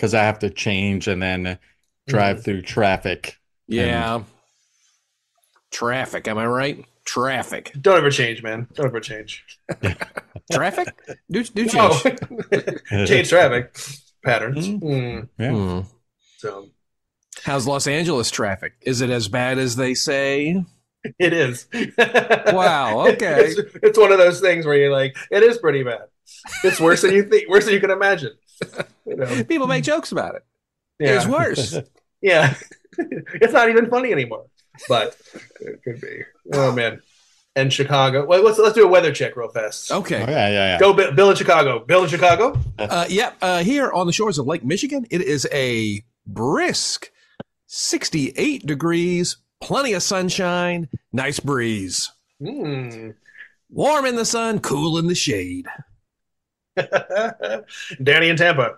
because I have to change and then drive through traffic. And Yeah. Traffic, am I right? Traffic. Don't ever change, man. Don't ever change. Traffic? Do No, change. change traffic patterns. yeah. Hmm. So How's Los Angeles traffic? Is it as bad as they say? it is. Wow, okay. It's one of those things where you're like, it is pretty bad. It's worse than you think, worse than you can imagine. You know? People make jokes about it. Yeah. It's worse. Yeah. It's not even funny anymore. But it could be. Oh man. And Chicago. Well, let's do a weather check real fast. Okay. Oh, yeah. Go Bill in Chicago. Bill in Chicago. Here on the shores of Lake Michigan, it is a brisk 68 degrees, plenty of sunshine, nice breeze. Warm in the sun, cool in the shade. Danny in Tampa.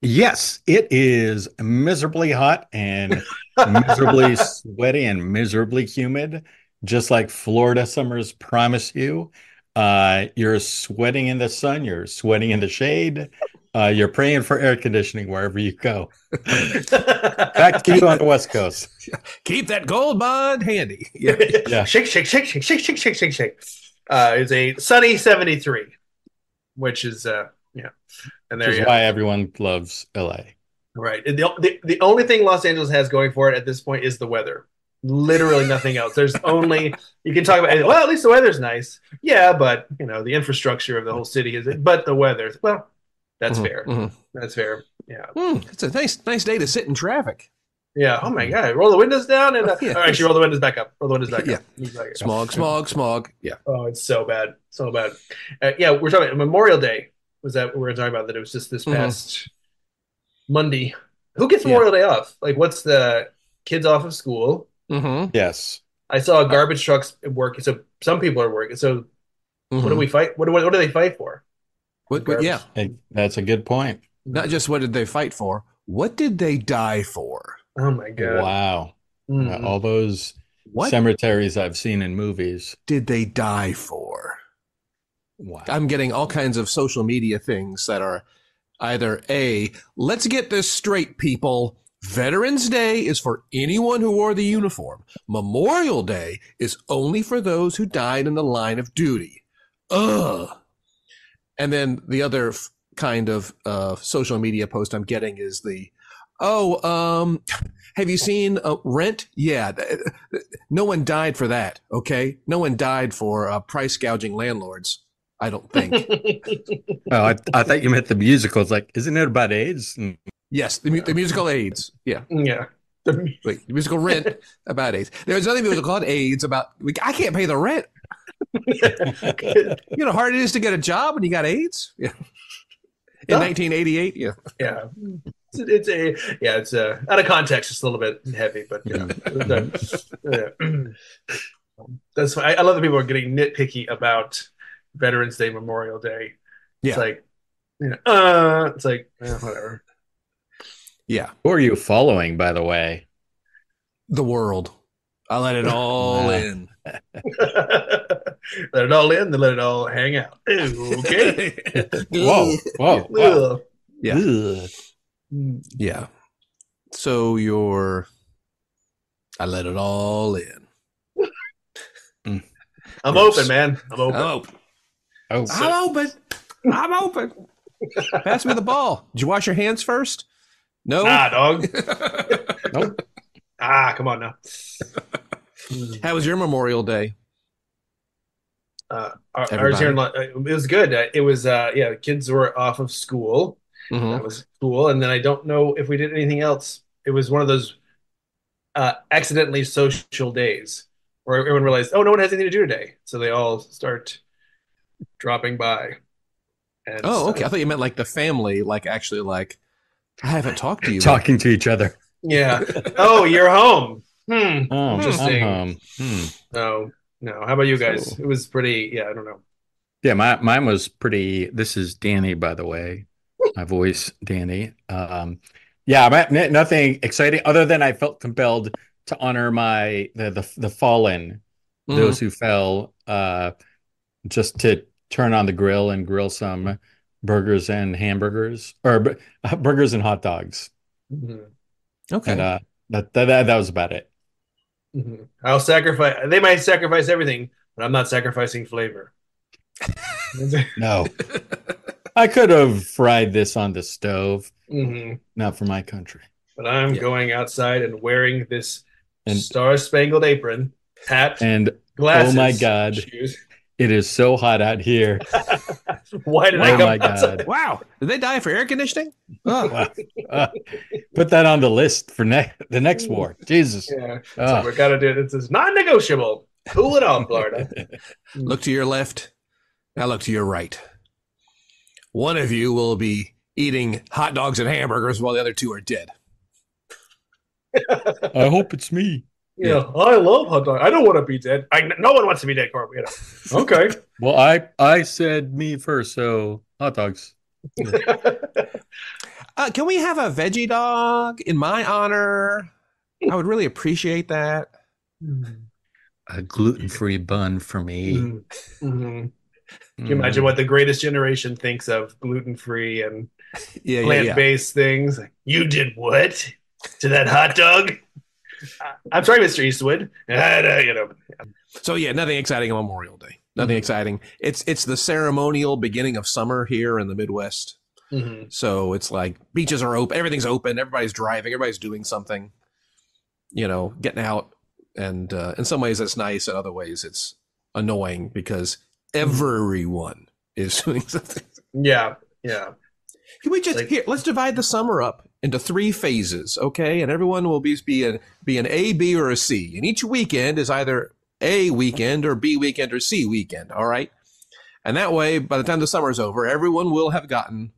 Yes, it is miserably hot and miserably sweaty and miserably humid, just like Florida summers promise you. You're sweating in the sun, you're sweating in the shade, you're praying for air conditioning wherever you go. Back to you on the West Coast. Keep that gold bond handy. Yeah. Yeah. Shake, shake, shake, shake, shake, shake, shake, shake, shake. It's a sunny 73, which is and there Which you is go. why everyone loves LA. Right. And the only thing Los Angeles has going for it at this point is the weather. Literally nothing else. There's only you can talk about. Well, at least the weather's nice. Yeah, but the infrastructure of the whole city is. But the weather. Well, that's fair. That's fair. Yeah. It's a nice day to sit in traffic. Yeah. Oh my God. Roll the windows down and Yeah. actually roll the windows back up. Roll the windows back Yeah. up. Smog. Yeah. Oh, it's so bad. So bad. Yeah, we're talking about Memorial Day. Was that we're talking about that? It was just this past Monday. Who gets Memorial Day off? Like, what's the kids off of school? Yes. I saw garbage trucks working. So some people are working. So what do we fight? What do they fight for? Yeah. That's a good point. Not just what did they fight for, what did they die for? Oh my God. Wow. All those What cemeteries I've seen in movies. did they die for? Wow. I'm getting all kinds of social media things that are either A, let's get this straight, people. Veterans Day is for anyone who wore the uniform. Memorial Day is only for those who died in the line of duty. Ugh. And then the other kind of social media post I'm getting is have you seen Rent? Yeah. No one died for that, okay? No one died for price gouging landlords, I don't think. Oh, I thought you meant the musical. It's like, isn't it about AIDS? Yes, the musical AIDS. Yeah. Yeah. Wait, the musical Rent about AIDS. There's another musical called AIDS about, I can't pay the rent. You know how hard it is to get a job when you got AIDS? Yeah. In 1988? Yeah. Yeah. It's out of context. It's a little bit heavy, but that's why I love that people are getting nitpicky about Veterans Day, Memorial Day. It's like, whatever. Yeah. Who are you following, by the way? The world. I let it all in. Let it all in, then let it all hang out. Okay. Whoa. Yeah. Ugh. Yeah. So I let it all in. I'm open, man. I'm open. Oh, I'm open. Pass me the ball. Did you wash your hands first? No. Nah, dog. nope. Come on now. How was your Memorial Day? Ours here it was good. It was kids were off of school. That was cool. And then I don't know if we did anything else. It was one of those accidentally social days where everyone realized, oh, no one has anything to do today. So they all start dropping by. And okay. I thought you meant like the family, like actually like, I haven't talked to you. Talking to each other. Yeah. Oh, you're home. Oh, Interesting. I'm home. No. How about you guys? It was pretty, I don't know. Yeah, mine was pretty. This is Danny, by the way. My voice, Danny. Nothing exciting other than I felt compelled to honor the fallen, those who fell, just to turn on the grill and grill some burgers and hamburgers, or burgers and hot dogs. Mhm. And Okay. that was about it. Mhm. I'll sacrifice. They might sacrifice everything, but I'm not sacrificing flavor. No, I could have fried this on the stove, Mhm. not for my country. But I'm Yeah. going outside and wearing this And star-spangled apron, hat, and oh my glasses, God, shoes. it is so hot out here. Why did I Oh Wow. come my outside? God. Wow. Did they die for air conditioning? Oh, Wow. Uh, Put that on the list for the next war. Jesus. Yeah, it's like Oh. we gotta do this. Is non-negotiable. Cool it off, Florida. look to your left. Now look to your right. One of you will be eating hot dogs and hamburgers while the other two are dead. I hope it's me. Yeah, I love hot dog. I don't want to be dead. No one wants to be dead, Corbin. Okay. Well, I said me first, so hot dogs. Can we have a veggie dog in my honor? I would really appreciate that. A gluten-free bun for me. Mm-hmm. Can you imagine what the greatest generation thinks of gluten-free and Yeah, plant-based things? You did what to that hot dog? I'm sorry, Mr. Eastwood. So yeah, nothing exciting on Memorial Day. Nothing exciting. It's the ceremonial beginning of summer here in the Midwest. Mm-hmm. So it's like beaches are open, everything's open, everybody's driving, everybody's doing something, getting out. And in some ways that's nice. In other ways it's annoying because everyone is doing something. Yeah. Can we just let's divide the summer up into 3 phases, okay? And everyone will be an A, B, or a C. And each weekend is either A weekend or B weekend or C weekend, all right? And that way, by the time the summer's over, everyone will have gotten,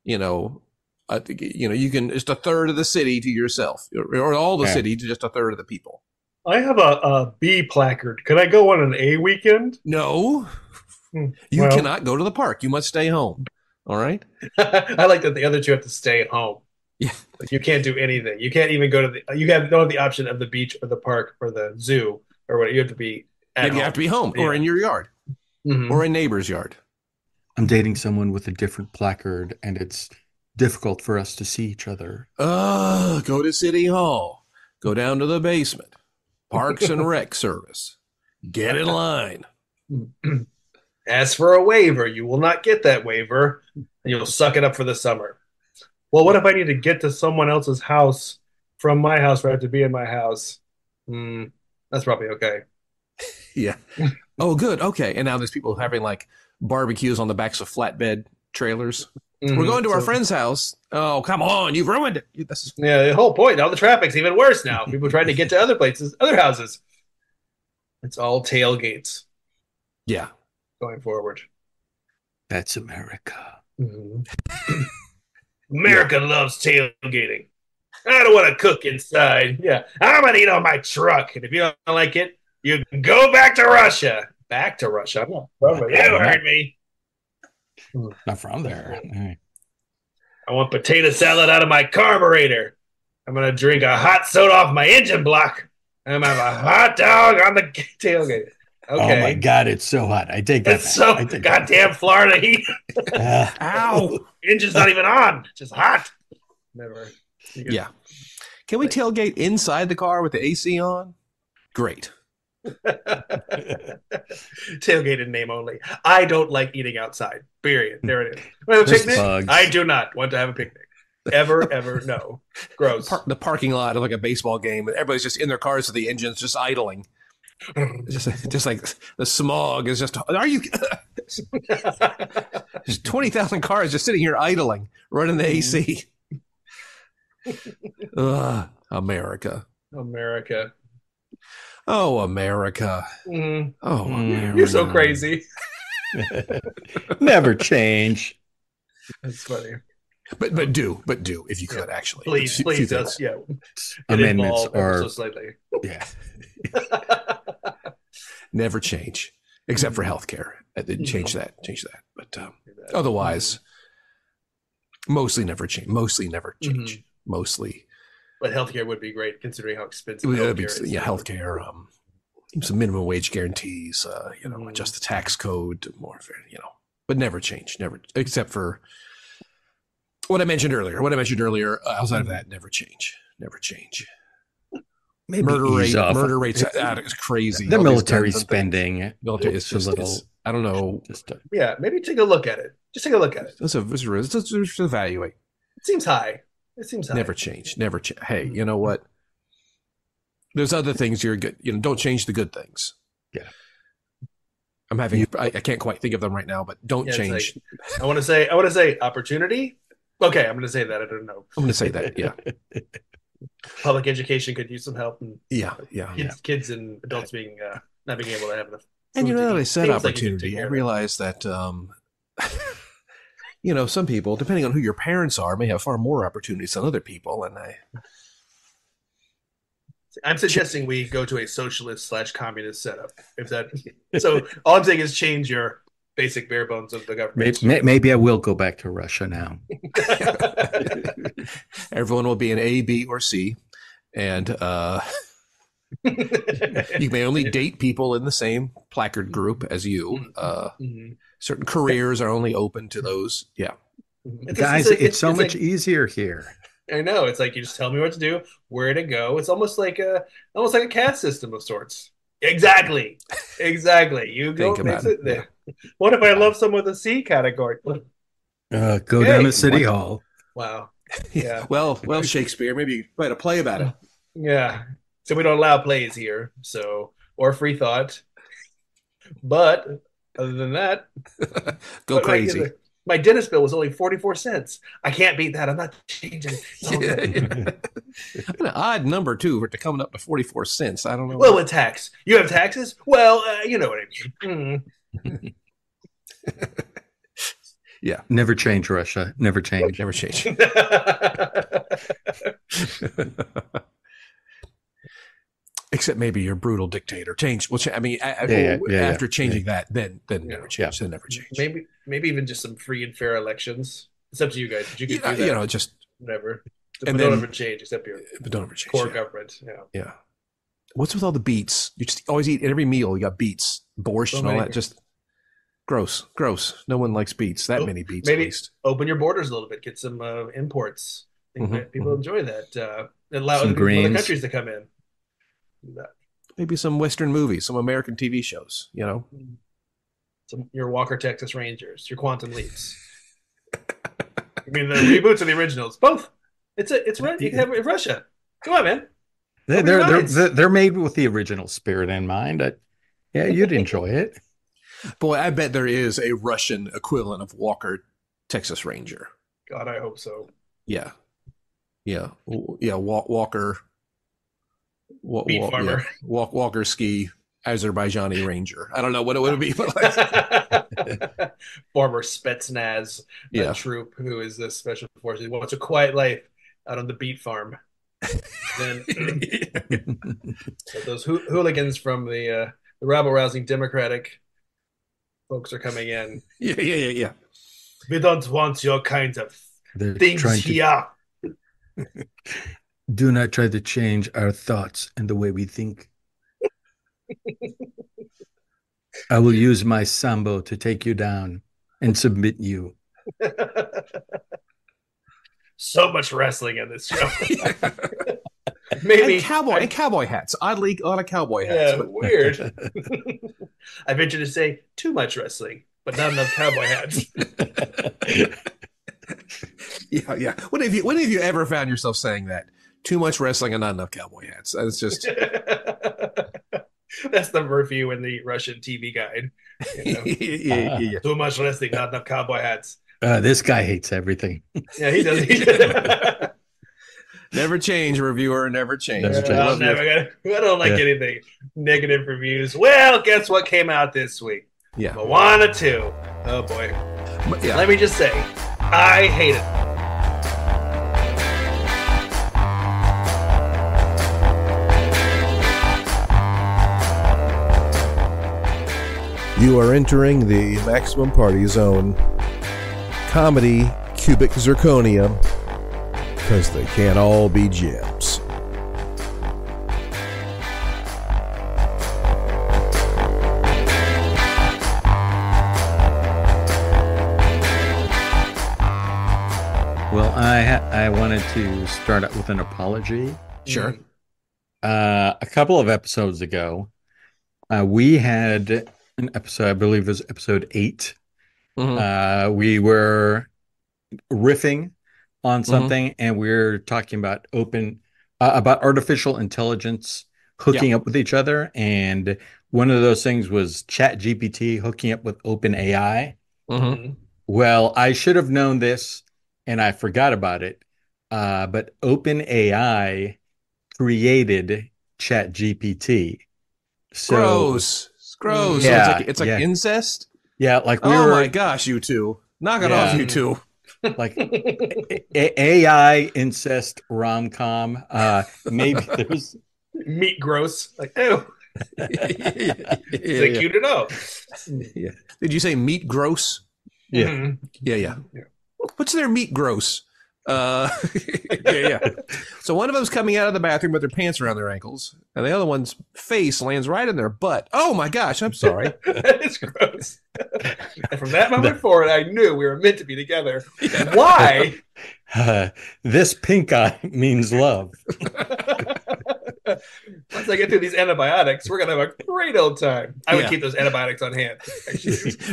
you can just a third of the city to yourself, or all the city to just a third of the people. I have a B placard. Could I go on an A weekend? No, you cannot go to the park. You must stay home. All right. I like that the other two have to stay at home. Yeah. Like you can't do anything. You can't even go to don't have the option of the beach or the park or the zoo or what. You have to be at home. You have to be home or in your yard or a neighbor's yard. I'm dating someone with a different placard, and it's difficult for us to see each other. Go to City Hall. Go down to the basement. Parks and Rec Service. Get in line. Ask for a waiver. You will not get that waiver, and you'll suck it up for the summer. Well, what if I need to get to someone else's house from my house where I have to be in my house? That's probably okay. Yeah. Oh, good. Okay. And now there's people having like barbecues on the backs of flatbed trailers. We're going to our friend's house. Oh, come on. You've ruined it. Yeah, the whole point. Now the traffic's even worse now. People trying to get to other places, other houses. It's all tailgates. Yeah. Going forward. That's America. America loves tailgating. I don't want to cook inside. Yeah, I'm going to eat on my truck. And if you don't like it, you can go back to Russia. Back to Russia. You heard me. Not from there. I want potato salad out of my carburetor. I'm going to drink a hot soda off my engine block. I'm going to have a hot dog on the tailgate. Okay. Oh my God, it's so hot. I take that. It's so goddamn Florida heat. Ow. Engine's not even on. Just hot. Never. Yeah. Can we tailgate inside the car with the AC on? Great. Tailgate in name only. I don't like eating outside. Period. There it is. Want to have a picnic? Bugs. I do not want to have a picnic. Ever, no. Gross. The parking lot of like a baseball game, and everybody's just in their cars with the engines just idling. just like the smog is just. Are you? There's 20,000 cars just sitting here idling, running the AC. America. America. Oh, America. Oh, America. You're so crazy. Never change. That's funny. But do if you could actually. Please, just amendments are so slightly. Yeah. Never change, except for healthcare. Change that. But otherwise, mostly never change. Mostly. But healthcare would be great considering how expensive healthcare is. Yeah, healthcare. Some minimum wage guarantees. Adjust the tax code to more fair. but never change. Never, except for what I mentioned earlier. Outside of that, never change. Never change. Maybe murder rates is crazy. The military spending. Military is just a little. I don't know. Yeah, maybe take a look at it. Just take a look at it. Let's evaluate. It seems high. Never change. Never change. Hey, you know what? There's other things you're good. Don't change the good things. Yeah. I can't quite think of them right now, but don't change. Like, I want to say opportunity. Okay, I'm going to say that. I don't know. I'm going to say that. Yeah. Public education could use some help. And kids and adults not being able to have enough. And I said opportunity. I realized that some people, depending on who your parents are, may have far more opportunities than other people. And I'm suggesting we go to a socialist/communist setup. So all I'm saying is change your basic bare bones of the government. Maybe I will go back to Russia now. Everyone will be an A, B, or C, and you may only date people in the same placard group as you. Certain careers are only open to those. Yeah, guys, it's so much easier here. I know. It's like you just tell me what to do, where to go. It's almost like a caste system of sorts. Exactly. You go fix it there. What if I love someone with a C category? Go down to City Hall. Wow. Yeah. well, Shakespeare, maybe you write a play about it. Yeah. So we don't allow plays here, or free thought. But other than that, go crazy. My dentist bill was only 44 cents. I can't beat that. I'm not changing. An odd number too, for coming up to 44 cents. I don't know. Well, with tax, you have taxes. Well, you know what I mean. Yeah. Never change, Russia. Never change. Never change. Except maybe you're a brutal dictator. Change. Well, after changing that, then never change. Then never change. Maybe even just some free and fair elections. It's up to you guys. You can do that. Just whatever. But don't ever change, except your core government. Yeah. What's with all the beets? You just always eat in every meal. You got beets, borscht, and all that. Just gross. No one likes beets. That many beets. Maybe at least. Open your borders a little bit. Get some imports. People enjoy that. Allow other countries to come in. Maybe some Western movies, some American TV shows. Your Walker Texas Rangers, your Quantum Leaps. I mean, the reboots or the originals, both. It's you can have Russia. Come on, man. They're made with the original spirit in mind. You'd enjoy it. Boy, I bet there is a Russian equivalent of Walker Texas Ranger. God, I hope so. Yeah. Walker. Beet farmer. Walker ski Azerbaijani Ranger. I don't know what it would be. But former Spetsnaz troop who is the special forces. He wants a quiet life out on the beet farm. Then those hooligans from the rabble-rousing Democratic folks are coming in. Yeah. We don't want your kind of things here. Do not try to change our thoughts and the way we think. I will use my sambo to take you down and submit you. So much wrestling in this show. Maybe and cowboy hats. Oddly, a lot of cowboy hats. Yeah, weird. I venture to say too much wrestling, but not enough cowboy hats. Yeah. When have you ever found yourself saying that? Too much wrestling and not enough cowboy hats. That's just. That's the review in the Russian TV guide. Yeah. Too much wrestling, not enough cowboy hats. This guy hates everything. Yeah, he does. Never change, reviewer. Never change. I don't like anything. Negative reviews. Well, guess what came out this week? Yeah. Moana 2. Oh, boy. Yeah. Let me just say, I hate it. You are entering the maximum party zone. Comedy, cubic zirconia, because they can't all be gems. Well, I wanted to start out with an apology. Sure. A couple of episodes ago, we had an episode, I believe it was episode 8. We were riffing on something, and we were talking about about artificial intelligence hooking up with each other. And one of those things was Chat GPT hooking up with OpenAI. Well, I should have known this, and I forgot about it. But OpenAI created Chat GPT. So Gross. It's gross. Yeah, So it's like incest. yeah, like we Oh were my gosh, you two. Knock it off, you two. like AI incest rom-com. Maybe there's Meat gross. Like, ew. Is it cute enough? Yeah. Did you say meat gross? Yeah. Yeah. What's their meat gross? Yeah. So one of them's coming out of the bathroom with their pants around their ankles, and the other one's face lands right in their butt. Oh my gosh, I'm sorry. It's gross. And from that moment forward, I knew we were meant to be together. Why? This pink eye means love. Once I get through these antibiotics, we're going to have a great old time. I would keep those antibiotics on hand.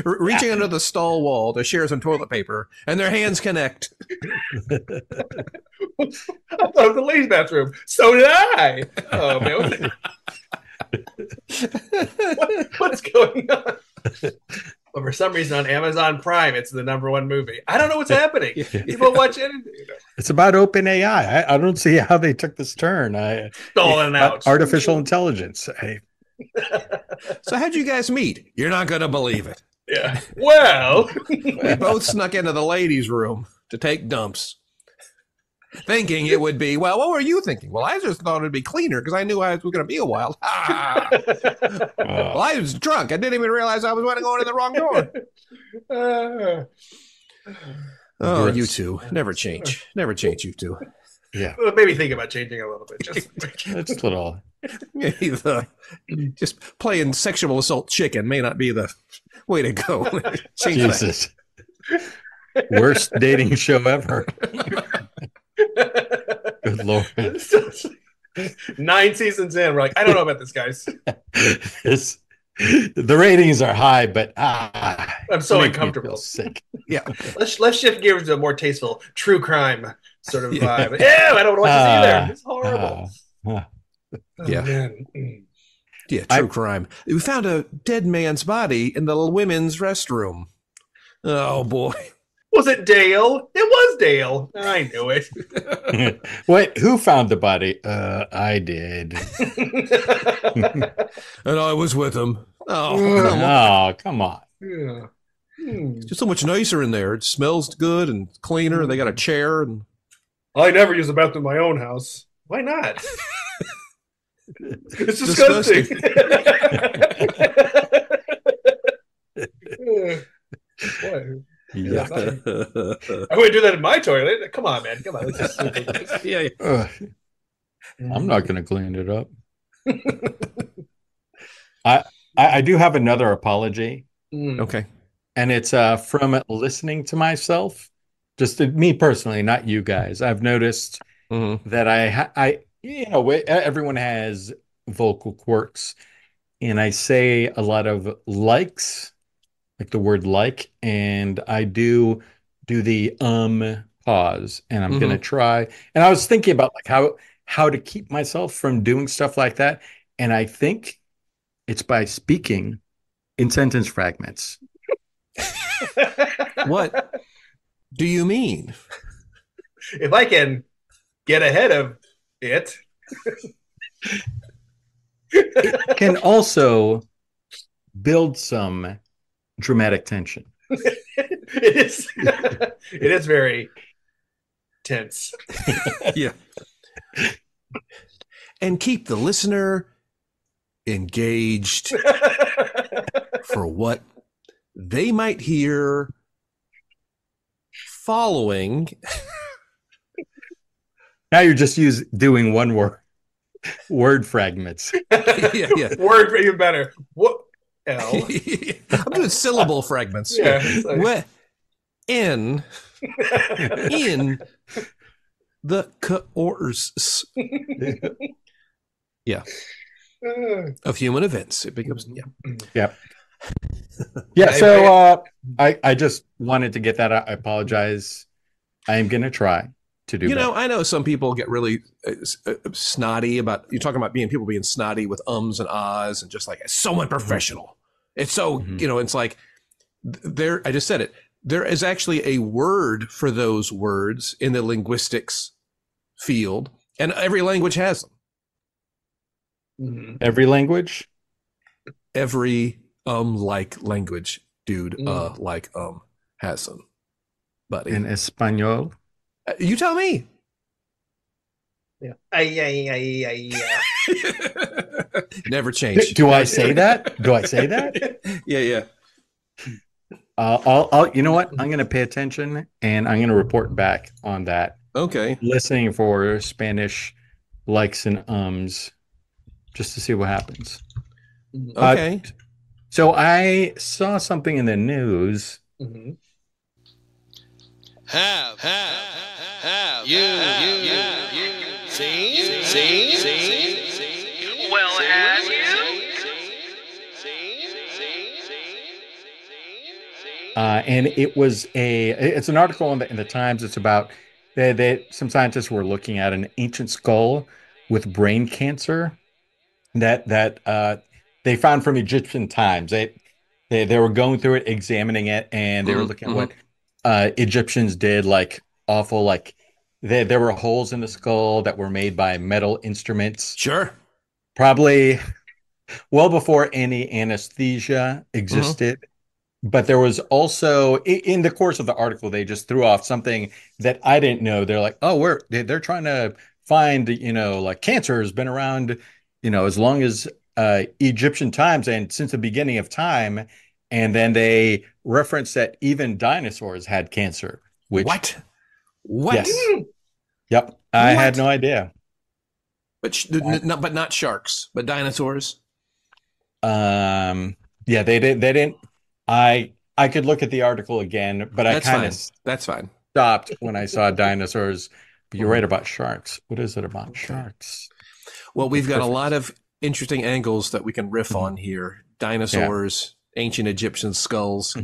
Reaching under the stall wall to share some toilet paper, and their hands connect. I thought it was the ladies' bathroom. So did I. Oh, man. What's going on? But for some reason on Amazon Prime, it's the #1 movie. I don't know what's happening. People watch anything. It's about OpenAI. I don't see how they took this turn. Stolen out. Artificial intelligence. So how'd you guys meet? You're not going to believe it. Yeah. Well, We both snuck into the ladies' room to take dumps, thinking it would be, well, what were you thinking? Well, I just thought it'd be cleaner because I knew I was going to be a while. Well, I was drunk. I didn't even realize I was going in the wrong door. Oh, you two. Never change. Never change, you two. Yeah. Maybe think about changing a little bit. Just It's a little. Just playing sexual assault chicken may not be the way to go. Change Jesus. Worst dating show ever. Good Lord. 9 seasons in, we're like, I don't know about this, guys. The ratings are high, but I'm so uncomfortable. Sick. Yeah. Let's shift gears to a more tasteful true crime sort of vibe. Yeah, I don't want to watch this either. It's horrible. Yeah. Man. Yeah, true crime. We found a dead man's body in the women's restroom. Oh, boy. Was it Dale? It was Dale. I knew it. Wait, who found the body? I did. And I was with him. Oh, come on. Yeah. It's just so much nicer in there. It smells good and cleaner. They got a chair. And I never use the bathroom in my own house. Why not? It's disgusting. What? Yeah. I wouldn't do that in my toilet. Come on, man. Come on. Let's just Yeah. I'm not going to clean it up. I do have another apology. Okay. And it's from listening to myself. Just me personally, not you guys. I've noticed that everyone has vocal quirks, and I say a lot of likes, like the word like, and I do the pause, and I'm gonna try. And I was thinking about like how to keep myself from doing stuff like that, and I think it's by speaking in sentence fragments. What do you mean? If I can get ahead of it. It can also build some dramatic tension. It is very tense. Yeah. And keep the listener engaged for what they might hear following. Now you're just doing one word fragments. Yeah. Word even better. What? L. I'm doing syllable fragments. Yeah. In in the course, yeah, of human events. It becomes Yeah. Yeah. So I just wanted to get that out. I apologize. I am going to try to do better. I know some people get really snotty about you talking about people being snotty with ums and ahs and just like it's so unprofessional. It's so it's like there. I just said it. There is actually a word for those words in the linguistics field, and every language has them. Every language? Every like language, dude, like has them, buddy. In Espanol? You tell me. Yeah. Never change. Do I say that? Do I say that? Yeah. I'll. You know what? I'm going to pay attention and I'm going to report back on that. Okay. Listening for Spanish likes and ums, just to see what happens. Okay. So I saw something in the news. Have you seen? Well, have you? And it's an article in the Times. It's about that some scientists were looking at an ancient skull with brain cancer that they found from Egyptian times. They were going through it, examining it, and they were looking at what Egyptians did, like awful, like there were holes in the skull that were made by metal instruments. Sure. Probably well before any anesthesia existed. But there was also, in the course of the article, they just threw off something that I didn't know. They're like, oh, they're trying to find, like cancer has been around, as long as Egyptian times and since the beginning of time. And then they referenced that even dinosaurs had cancer. Which, what? Yes. Yep. I had no idea. But not sharks, but dinosaurs. Yeah, they didn't. I could look at the article again, but I kind of that's fine. Stopped when I saw dinosaurs. But you're right about sharks. What is it about sharks? Well, we've got a lot of interesting angles that we can riff on here. Dinosaurs, ancient Egyptian skulls,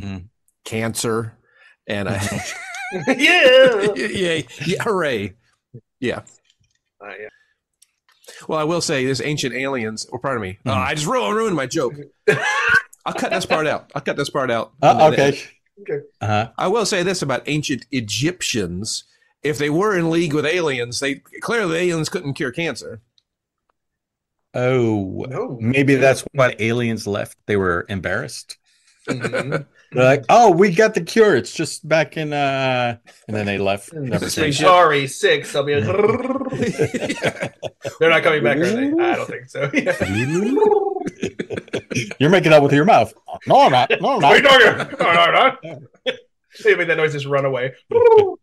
cancer, and yeah, hooray. Yeah. Yeah. Well, I will say this ancient aliens, or pardon me. I just ruined my joke. I'll cut this part out. Okay. I will say this about ancient Egyptians. If they were in league with aliens, clearly the aliens couldn't cure cancer. Oh, no. Maybe that's why aliens left. They were embarrassed. They're like, oh, we got the cure. It's just back in, and then they left. Sorry, 6. I'll be like, they're not coming back, are they? I don't think so. You're making that with your mouth. No, I'm not. No, I'm not. What are you talking? No, I'm not. They make that noise, just run away. But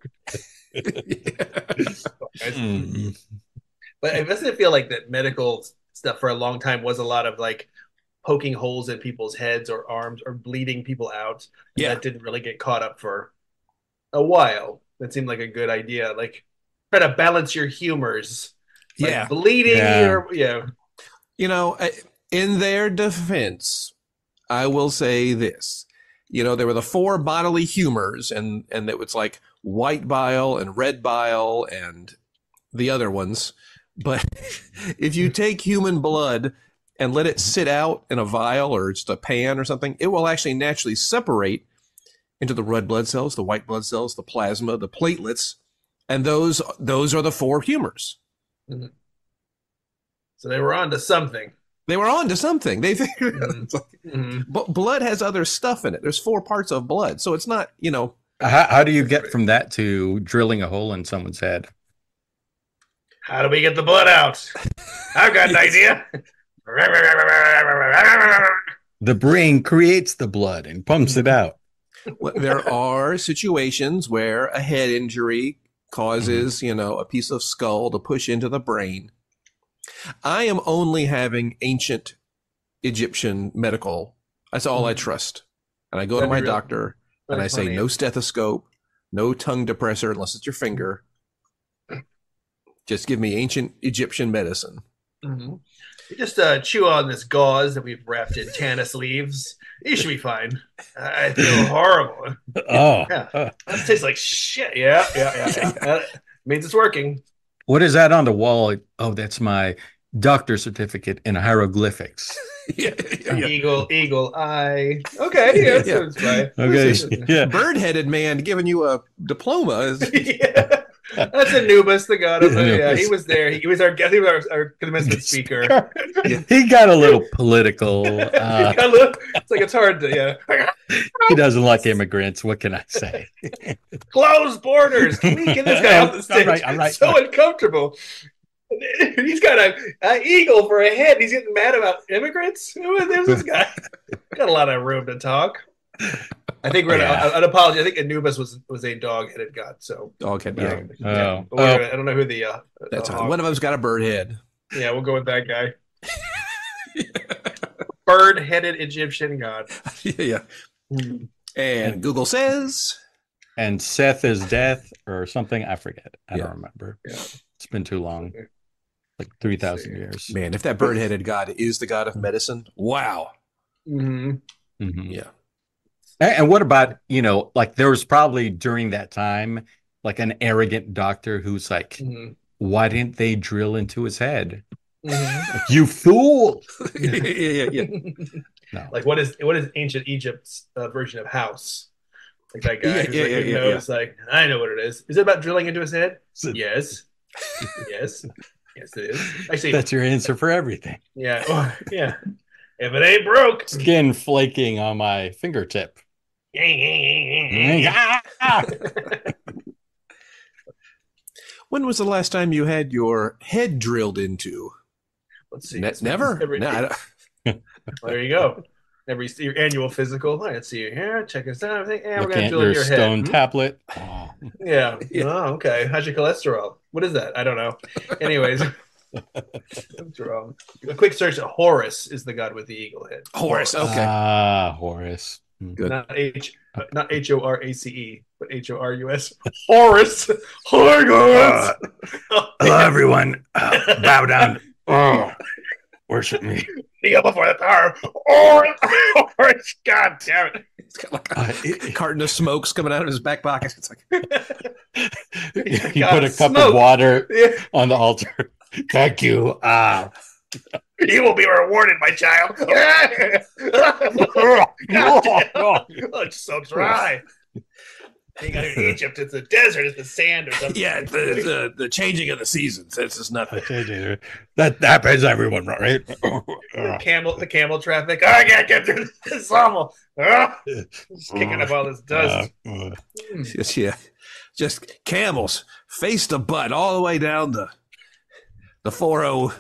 it doesn't feel like that medical stuff for a long time was a lot of like poking holes in people's heads or arms or bleeding people out. Yeah. That didn't really get caught up for a while. That seemed like a good idea. Like try to balance your humors. Like bleeding or in their defense, I will say this. There were the 4 bodily humors and it was like white bile and red bile and the other ones. But if you take human blood and let it sit out in a vial or just a pan or something, it will actually naturally separate into the red blood cells, the white blood cells, the plasma, the platelets, and those are the 4 humors. So they were on to something. They figured but blood has other stuff in it. There's 4 parts of blood, so it's not, How do you get from that to drilling a hole in someone's head? How do we get the blood out? I've got an idea. The brain creates the blood and pumps it out. Well, there are situations where a head injury causes, a piece of skull to push into the brain. I am only having ancient Egyptian medical. That's all I trust. And I go to my doctor and I say, no stethoscope, No tongue depressor unless it's your finger. Just give me ancient Egyptian medicine. Mm-hmm. You just chew on this gauze that we've wrapped in Tanis leaves. You should be fine. I feel horrible. Oh, Yeah. That tastes like shit. Yeah. Means it's working. what is that on the wall? Oh, that's my doctor certificate in hieroglyphics. Eagle eye. Okay, yeah, Yeah. sounds fine. Okay, yeah. Bird-headed man giving you a diploma. Yeah. That's Anubis, the god of Anubis. yeah. He was there. He was our commencement speaker. He got a little political. It's like it's hard to He doesn't like immigrants. What can I say? close borders. Can we get this guy off the stage? All right. So uncomfortable. He's got a eagle for a head. He's getting mad about immigrants. There's this guy. Got a lot of room to talk. I think we're an apology. I think Anubis was a dog-headed god. So Dog-headed. I don't know who the That's hog. one of them's got a bird head. Yeah, we'll go with that guy. Bird-headed Egyptian god. Yeah. And Google says, And Seth is death or something. I forget. I Yeah. don't remember. Yeah. It's been too long. Like 3,000 years. man, if that bird-headed god is the god of medicine, wow. Mm-hmm. Mhm. Yeah. And what about, like there was probably during that time, like an arrogant doctor who's like, Mm-hmm. why didn't they drill into his head? Mm-hmm. Like, you fool. yeah. No. Like what is ancient Egypt's version of House? Like that guy who knows. Like I know what it is. Is it about drilling into his head? Yes. Yes, it is. Actually, That's your answer for everything. yeah. Oh, yeah. If it ain't broke, Skin flaking on my fingertip. When was the last time you had your head drilled into? let's see. Never? There you go. Your annual physical. Let's see here. Check this out. Everything. And we're Look gonna at drill in your your stone head. tablet. Oh. Yeah. Oh, okay. How's your cholesterol? What is that? I don't know. Anyways, what's wrong? A quick search. Horus is the god with the eagle head. Horus. Okay. Horus. Good. Not Horace, but Horus. Horus. Horus. Hello, everyone. Bow down. Oh, worship me. Kneel before the tower. Horus. God damn it. It's got like a carton of smokes coming out of his back pocket. It's like You put a cup of water on the altar. Thank you. You will be rewarded, my child. God damn. Oh, it's so dry. You got in Egypt, it's a desert, it's the sand or something. yeah, the changing of the seasons. It's just nothing. That happens, everyone, right? The camel traffic. I can't get through this awful. Just kicking up all this dust. Yeah, just camels face to butt all the way down the 40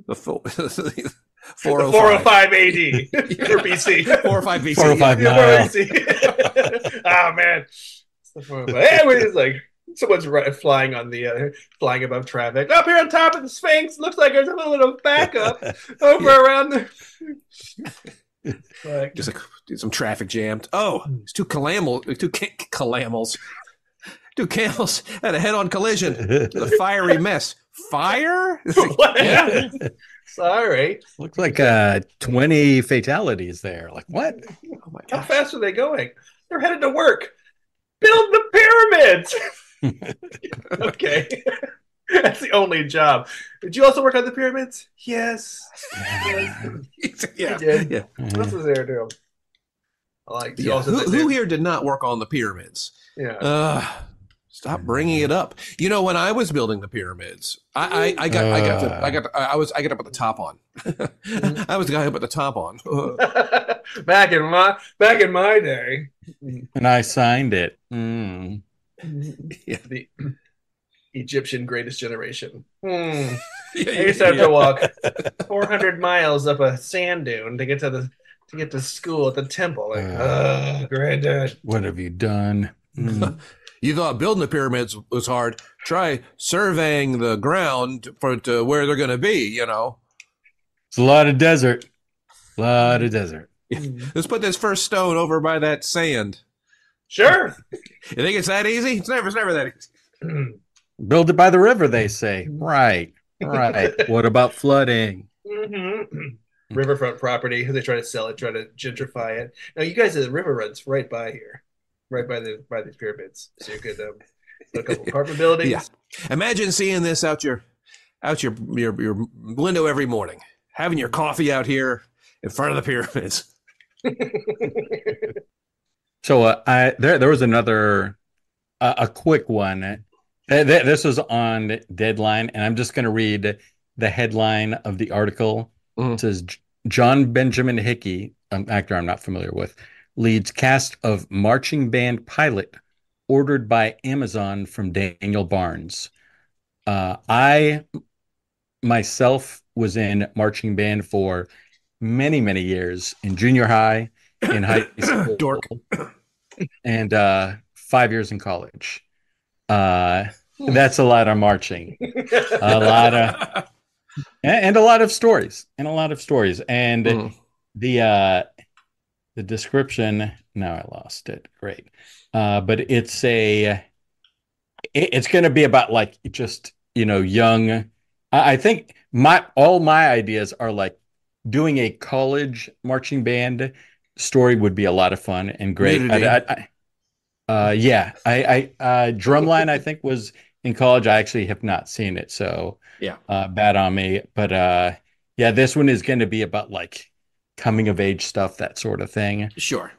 the 405 AD for BC. 405 BC. 405 Yeah, mile. 405 oh man. Hey, it's like someone's flying above traffic. Up here on top of the Sphinx, looks like there's a little bit of backup over around the. Just like some traffic jammed. Oh, it's two camels had a head-on collision. A fiery mess. Fire? Yeah. Sorry. Looks like 20 fatalities there. Like, what? Oh my How gosh. fast are they going? They're headed to work. Build the pyramids. Okay. That's the only job. Did you also work on the pyramids? Yes. Yeah. I did. Yeah. What else was there to do? Yeah. Who here did not work on the pyramids? Yeah. Stop bringing it up. You know, when I was building the pyramids, I got to put the top on. I was the guy who put the top on. back in my day. And I signed it. Mm. Yeah. The Egyptian greatest generation. I Yeah, used to have to walk 400 miles up a sand dune to get to school at the temple. Like, granddad. What have you done? Mm. You thought building the pyramids was hard. Try surveying the ground to where they're going to be, you know. It's a lot of desert. A lot of desert. Let's put this first stone over by that sand. Sure. You think it's that easy? It's never that easy. Build it by the river, they say. Right, right. What about flooding? Riverfront property. They try to sell it, try to gentrify it. Now, you guys, the river runs right by here, right by these pyramids. So you could put a couple apartment buildings. Yeah. Imagine seeing this out your window every morning, having your coffee out here in front of the pyramids. So there was another a quick one. This was on Deadline, and I'm just going to read the headline of the article. It says John Benjamin Hickey, an actor I'm not familiar with, leads cast of marching band pilot ordered by Amazon from Daniel Barnes. I myself was in marching band for many, many years in junior high, in high school, Dork. and 5 years in college. That's a lot of marching, a lot of, and a lot of stories, and the description. Now I lost it. Great, but it's going to be about like just young. I think all my ideas are like doing a college marching band story would be a lot of fun and great. Yeah, Drumline I think was in college. I actually have not seen it, so Yeah. bad on me. But yeah, this one is going to be about like coming of age stuff, that sort of thing. Sure.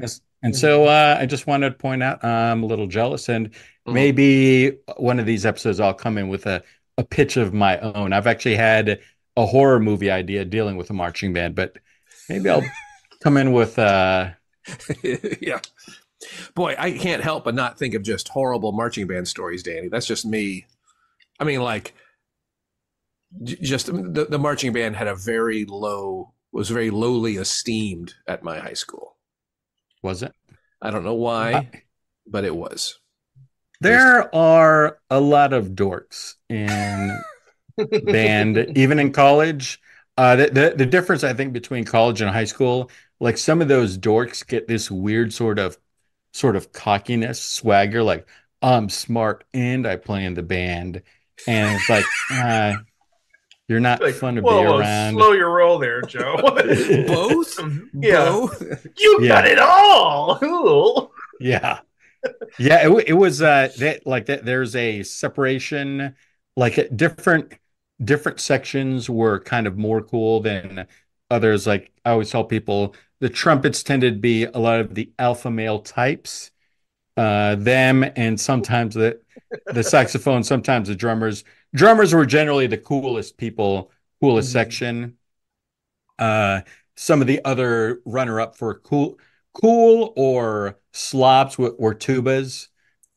And so I just wanted to point out I'm a little jealous, and maybe one of these episodes I'll come in with a pitch of my own. I've actually had a horror movie idea dealing with a marching band, but maybe I'll come in with Yeah. Boy, I can't help but not think of just horrible marching band stories, Danny. That's just me. I mean, like, just the marching band had was very lowly esteemed at my high school. Was it? I don't know why, but it was. There are a lot of dorks in band, even in college. The difference I think between college and high school, like some of those dorks get this weird sort of cockiness, swagger, like I'm smart and I play in the band, and it's like you're not Like, fun to be whoa, around. slow your roll there, Joe. Both? Yeah. Both? You got it all. Cool. Yeah. Yeah, it was that like that there's a separation, like different sections were kind of more cool than others. Like I always tell people the trumpets tended to be a lot of the alpha male types, them, and sometimes the saxophone, sometimes the drummers. Drummers were generally the coolest people, coolest section. Some of the other runner-up for cool or slops were tubas.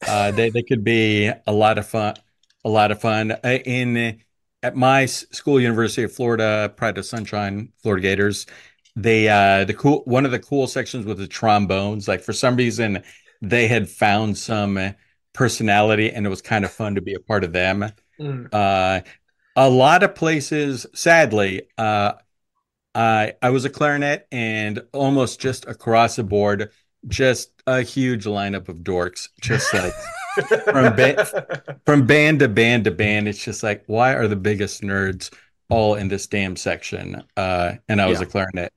They could be a lot of fun, a lot of fun. In At my school, University of Florida, Pride of Sunshine, Florida Gators, the cool one of the cool sections was the trombones. Like for some reason, they had found some personality, and it was kind of fun to be a part of them. A lot of places, sadly, I was a clarinet, and almost just across the board, just a huge lineup of dorks, just like from band to band to band. It's just like, why are the biggest nerds all in this damn section? And I was a clarinet.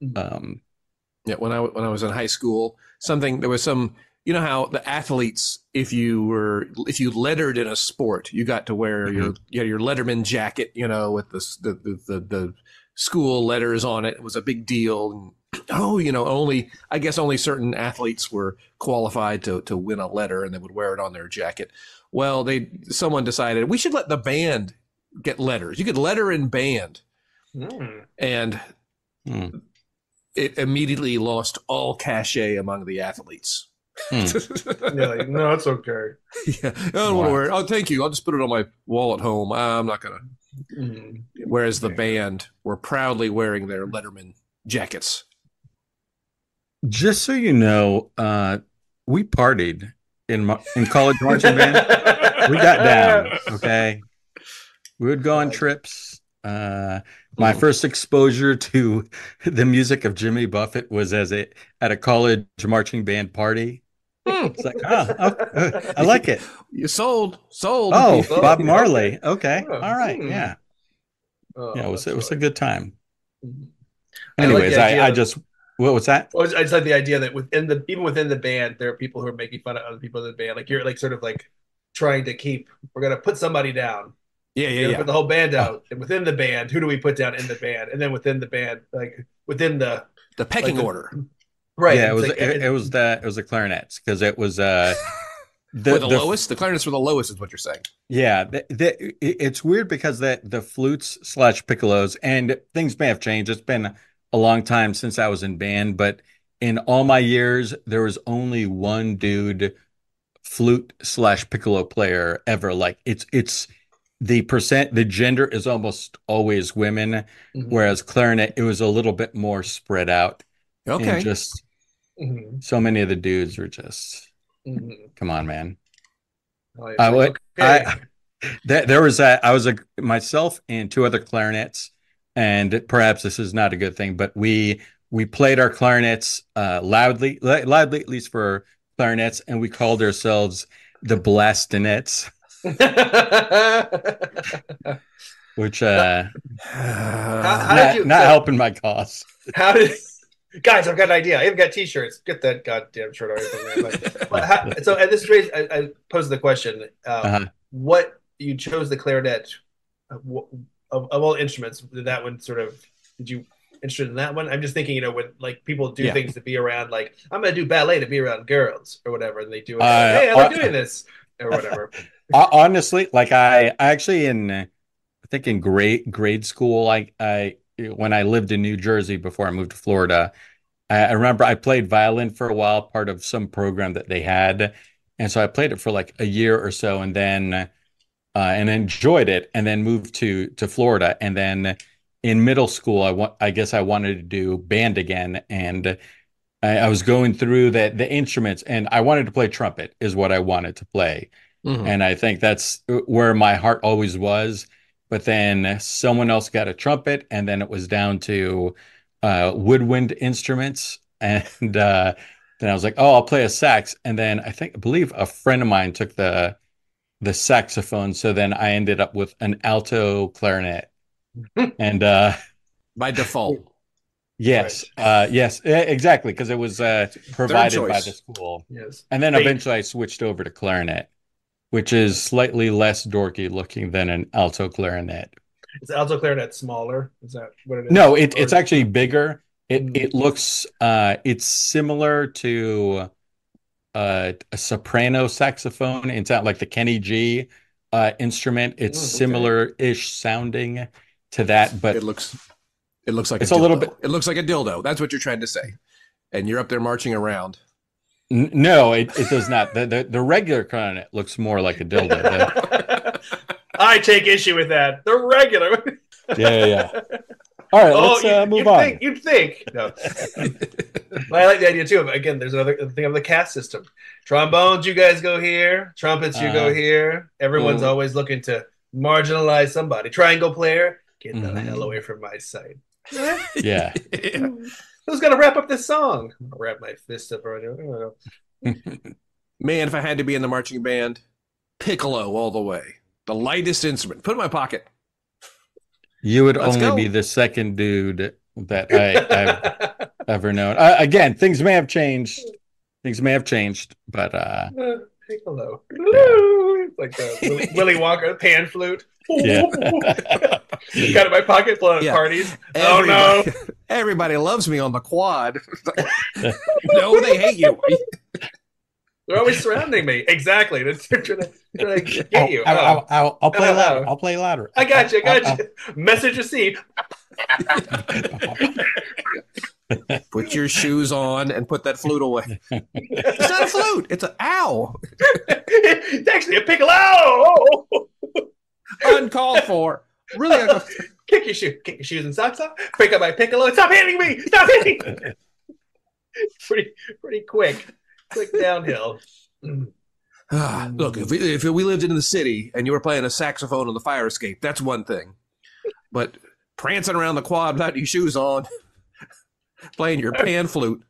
Yeah, when I was in high school, there was some, you know how the athletes, if you lettered in a sport, you got to wear your Letterman jacket, with the school letters on it. It was a big deal. And, I guess only certain athletes were qualified to win a letter, and they would wear it on their jacket. Well, someone decided we should let the band get letters. You could letter in band. And it immediately lost all cachet among the athletes. You're like, no, it's okay. Yeah, I don't want to wear it. Oh, thank you. I'll just put it on my wall at home. I'm not going to. Whereas the band were proudly wearing their Letterman jackets. Just so you know, we partied in college marching band. We got down, okay? We would go on trips. My first exposure to the music of Jimmy Buffett was at a college marching band party. It's like, I like it. You sold. Oh, Oh, Bob okay. Marley. Okay. Oh, All right. Yeah. Yeah, Oh, that's it was a funny. good time. Mhm. I like the Anyways, idea I of. just what was that? Well, I just like the idea that even within the band, there are people who are making fun of other people in the band. Like you're like sort of like trying to keep. We're gonna put somebody down. Yeah, We're gonna yeah, put the whole band Oh, out. And within the band, who do we put down in the band? And then within the band, like within the the like pecking the order. right. yeah, It's like it was the clarinets because it was For the the lowest, the clarinets were the lowest, is what you're saying. yeah, it's weird because the flutes slash piccolos and things may have changed. It's been a long time since I was in band, but in all my years, there was only one dude flute slash piccolo player ever. Like it's the gender is almost always women, Mhm, whereas clarinet it was a little bit more spread out, and Okay. just mhm, so many of the dudes were just mhm. come on, man. Oh, it's I like would okay. there was I was myself and two other clarinets, and perhaps this is not a good thing, but we played our clarinets loudly at least for clarinets, and we called ourselves the Blastinets, which How did you not helping my cause. how did guys? I've got an idea. I even got T-shirts. Get that goddamn shirt already from me. So at this rate, I posed the question: Uh-huh. what you chose the clarinet of all instruments? Did that one sort of? Did you interested in that one? I'm just thinking, when like people do Yeah. things to be around, like I'm gonna do ballet to be around girls or whatever, and they do it. They're like, Uh, hey, I like uh, doing this or whatever. Honestly, like I actually I think in grade school, I when I lived in New Jersey before I moved to Florida, I remember I played violin for a while, part of some program that they had, and so I played it for like a year or so, and enjoyed it, and then moved to Florida, and then in middle school, I guess I wanted to do band again, and I was going through the instruments, and I wanted to play trumpet, is what I wanted to play. Mhm. And I think that's where my heart always was. But then someone else got a trumpet, and then it was down to woodwind instruments. And then I was like, oh, I'll play a sax. And then I believe a friend of mine took the saxophone. So then I ended up with an alto clarinet. And By default. yes, Right. yes, exactly, because it was Third provided by the choice. school. Yes. And then Fate. eventually I switched over to clarinet, which is slightly less dorky looking than an alto clarinet. Is alto clarinet smaller? Is that what it No, is? it's Or actually bigger. mm, It looks it's similar to a soprano saxophone. It's not like the Kenny G instrument. It's okay. similar-ish sounding to that, It but looks it looks like a it's a little bit dildo. It looks like a dildo. That's what you're trying to say. And you're up there marching around. no, it does not. The regular clarinet looks more like a dildo. I take issue with that. The regular. Yeah. All right, Oh, let's move on. you'd think. No. But I like the idea too of, again, there's another thing of the caste system. Trombones, you guys go here. Trumpets, you go Uh, here. Everyone's Mhm. always looking to marginalize somebody. Triangle player, get the hell mhm. away from my sight. Yeah. Yeah. Who's gonna wrap up this song? I'll wrap my fist up right now. Man, if I had to be in the marching band, piccolo all the way. The lightest instrument. Put it in my pocket. You would Let's only go. be the second dude that I've ever known. Again, things may have changed. Things may have changed, but Piccolo. yeah, It's like the Willy Wonka pan flute. yeah, Got it in my pocket, blowing at Yeah. parties. Oh no! Everybody loves me on the quad. No, they hate you. They're always surrounding me. Exactly. They're trying to get you. I'll play louder. I'll play louder. I got you. Message received. Put your shoes on and put that flute away. It's not a flute. It's a ow. It's actually a piccolo. Uncalled for. Really? Kick your shoes and socks off. Pick up my piccolo. Stop hitting me. Stop hitting me. Pretty quick downhill. Look, if we lived in the city and you were playing a saxophone on the fire escape, that's one thing. But prancing around the quad without your shoes on, playing your pan flute.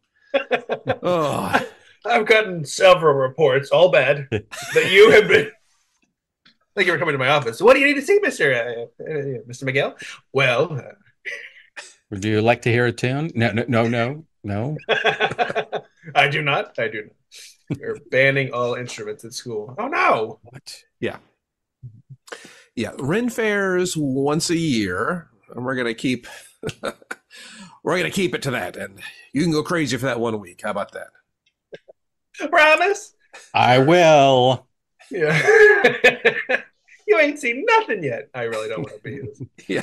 Oh, I've gotten several reports, all bad, that you have been. Like you were coming to my office. What do you need to see, Mr. Miguel? Well, Would you like to hear a tune? No, no, no, no, no. I do not. I do not. You're banning all instruments at school. Oh no! What? Yeah. Yeah. Ren fairs once a year, and we're gonna keep it to that. And you can go crazy for that 1 week. How about that? Promise? I will. Yeah. You ain't seen nothing yet. I really don't want to be this. Yeah.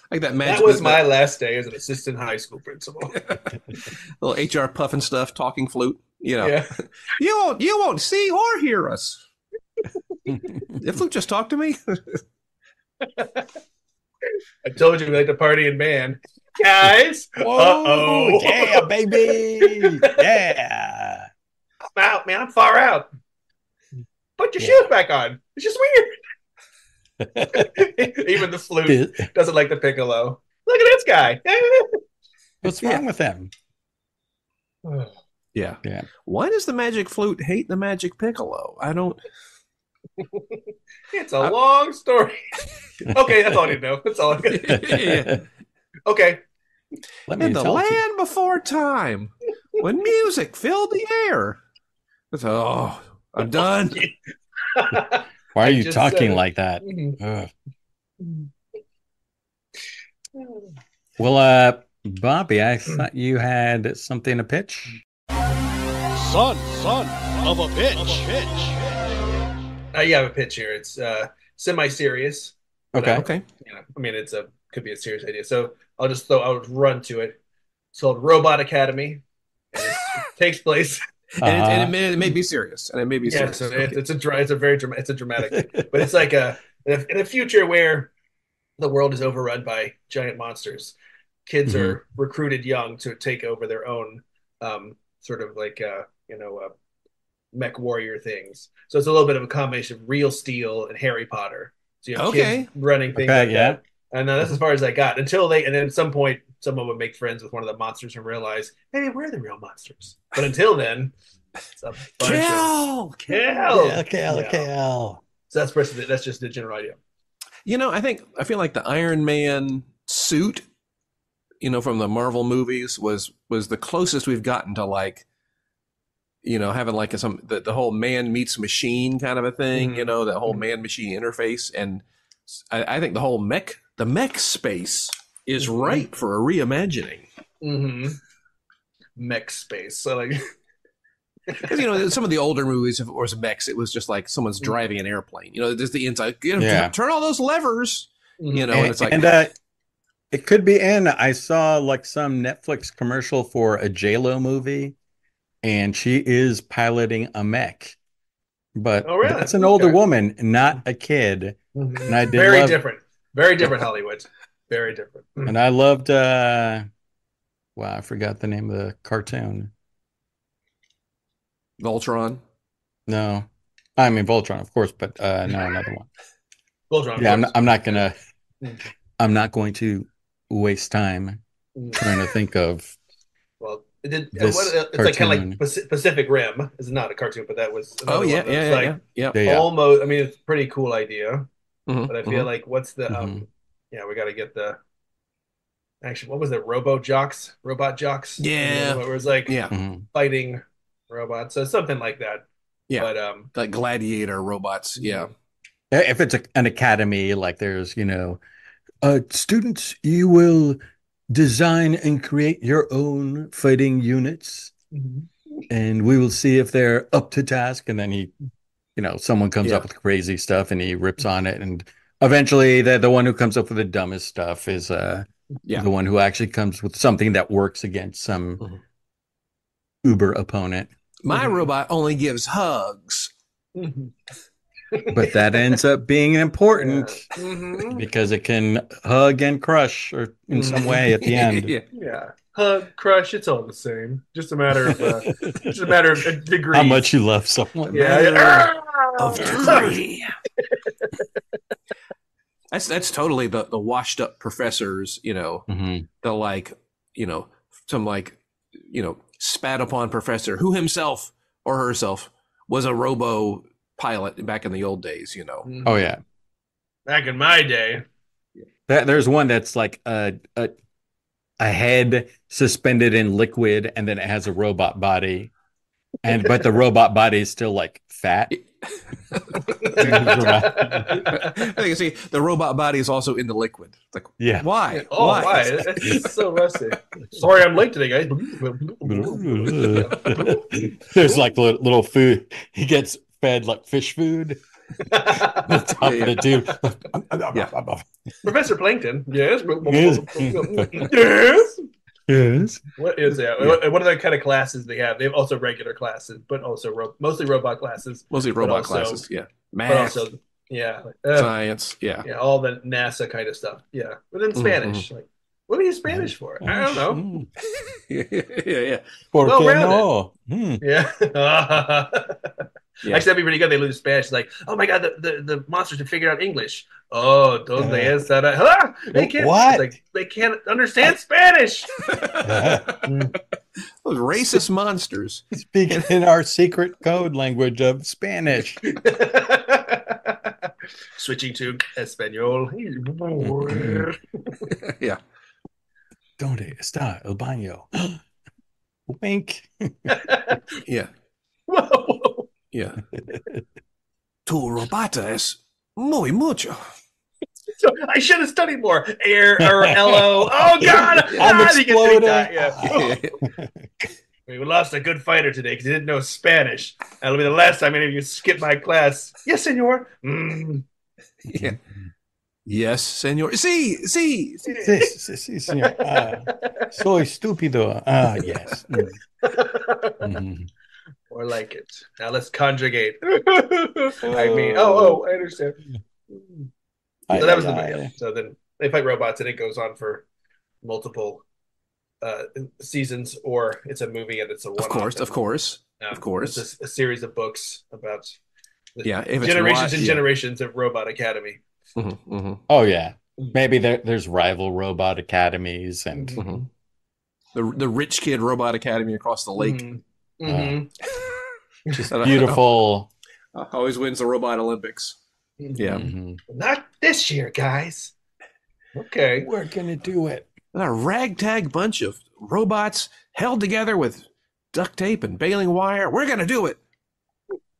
Like that magic. That was my last day as an assistant high school principal. Little HR puffing stuff, talking flute. Yeah. You won't see or hear us. The flute just talked to me. I told you we like to party in band. Guys. Uh-oh. Yeah, baby. Yeah. I'm out, man. I'm far out. Put your shoes back on. It's just weird. Even the flute doesn't like the piccolo. Look at this guy. What's wrong with him? Yeah. Yeah. Why does the magic flute hate the magic piccolo? I don't. It's a long story. Okay, that's all I need to know. That's all I got. Yeah. Okay. In the land before time, when music filled the air. Oh, I'm done. Why are you talking like that? Well, Bobby, I thought you had something to pitch. Son of a bitch. Yeah, I have a pitch here. It's semi-serious. Okay. Okay. I mean, could be a serious idea. So I'll run to it. It's called Robot Academy. And it takes place. And it may be serious. And it may be serious. So it's a dramatic, but it's like in a future where the world is overrun by giant monsters. Kids are recruited young to take over their own sort of like mech warrior things. So it's a little bit of a combination of Real Steel and Harry Potter. So you have kids running things like that. And that's as far as I got and then at some point someone would make friends with one of the monsters and realize, hey, we're the real monsters. But until then, it's a bunch Kill. So that's just the general idea. I feel like the Iron Man suit, from the Marvel movies was the closest we've gotten to like, having like the whole man meets machine kind of a thing, that whole man machine interface. And I think the mech space is ripe for a reimagining. Mech space. So like, because some of the older movies, if it was mechs, it was just like someone's driving an airplane. Just the inside. Turn all those levers. And it's like, it could be in. I saw like some Netflix commercial for a J-Lo movie, and she is piloting a mech. But that's an older woman, not a kid. And I did very different Hollywood. Very different. And I loved. I forgot the name of the cartoon. Voltron. No, I mean Voltron, of course, but no, another one. Voltron. Yeah, I'm not going to waste time trying to think of. Well, it's like kind of like Pacific Rim is not a cartoon, but that was. Yeah. Almost. I mean, it's a pretty cool idea, but I feel like what's the we got to get the. Actually, what was it? Robot Jocks. Yeah. Where it was like fighting robots, so something like that. Yeah, but like gladiator robots. Yeah. If it's an academy, like there's students, you will design and create your own fighting units, and we will see if they're up to task. And then someone comes up with crazy stuff, and he rips on it, and eventually the one who comes up with the dumbest stuff is the one who actually comes with something that works against some uber opponent. My robot only gives hugs. But that ends up being important because it can hug and crush or in some way at the end. Yeah. Hug, crush, it's all the same. Just a matter of degrees. How much you love someone. Of degree. That's totally the washed up professors, the like, some like, spat upon professor who himself or herself was a robo pilot back in the old days, Oh yeah. Back in my day. There's one that's like a head suspended in liquid, and then it has a robot body, but the robot body is still like fat. I think you see the robot body is also in the liquid. It's like, Yeah. why? Oh, why? It's so rusty. Sorry, I'm late today, guys. There's like little food. He gets fed like fish food. The top of the tube. Professor Plankton. Yes. Yes. Yes. Yes. What is that? Yeah. What other kind of classes they have? They have also regular classes, but also mostly robot classes. Mostly robot classes. Yeah. Math. But also, science. Yeah. All the NASA kind of stuff. Yeah. But in Spanish, like, what are you Spanish for? I don't know. Yeah. ¿Por qué no? Yeah. Actually, that'd be pretty good. They lose Spanish. Like, oh my god, the monsters have figured out English. Oh, donde está? They can't. What? Like, they can't understand Spanish. Those racist monsters speaking in our secret code language of Spanish. Switching to Espanol. Yeah. ¿Dónde está el baño? Wink. Yeah. Whoa. Yeah. Tu robata es muy mucho. So I should have studied more. Air or LO. Oh God! I'm exploding. We lost a good fighter today because he didn't know Spanish. That'll be the last time any of you skip my class. Yes, senor. Yeah. Yes, senor. Sí, señor. Soy estúpido. Yes. Or like it. Now let's conjugate. I mean, I understand. So that was the video. So then they fight robots, and it goes on for multiple seasons, or it's a movie and it's a one-off. Of course. It's a series of books about generations and generations of Robot Academy. Oh yeah, maybe there's rival robot academies and the rich kid robot academy across the lake. Just beautiful. Always wins the robot Olympics. Yeah. Not this year, guys. Okay. We're going to do it. A ragtag bunch of robots held together with duct tape and baling wire. We're going to do it.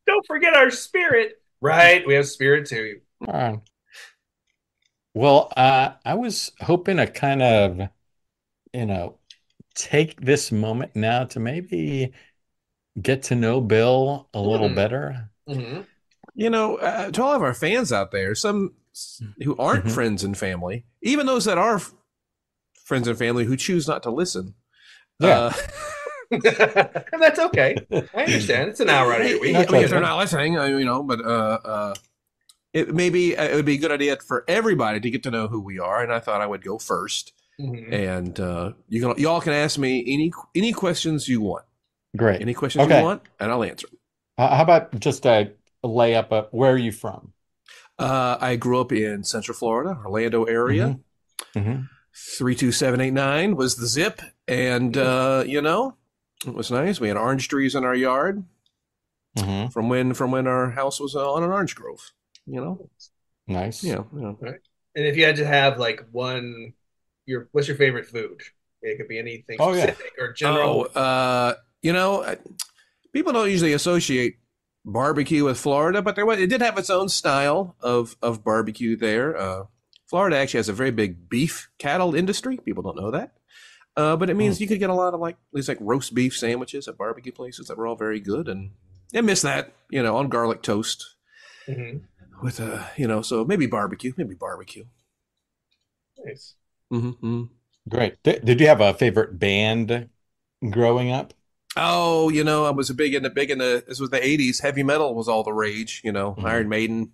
Don't forget our spirit. Right. We have spirit too. Well, I was hoping to kind of, take this moment now to maybe get to know Bill a little better. To all of our fans out there, some who aren't friends and family, even those that are friends and family who choose not to listen. Yeah. And that's okay. I understand. It's an hour out of your week. If they're not listening, but it would be a good idea for everybody to get to know who we are. And I thought I would go first. And you all can ask me any questions you want. Great. Any questions you want, and I'll answer. How about just a layup of where are you from? I grew up in Central Florida, Orlando area. 32789 was the zip, and it was nice. We had orange trees in our yard from when our house was on an orange grove. Nice. Yeah. Right. And if you had to have like one, what's your favorite food? It could be anything specific or general. People don't usually associate barbecue with Florida, but it did have its own style of barbecue there. Florida actually has a very big beef cattle industry. People don't know that. But it means you could get a lot of these roast beef sandwiches at barbecue places that were all very good. And I miss that, on garlic toast with, so maybe barbecue. Nice. Great. Did you have a favorite band growing up? Oh, I was big into this was the 80s. Heavy metal was all the rage, Iron Maiden,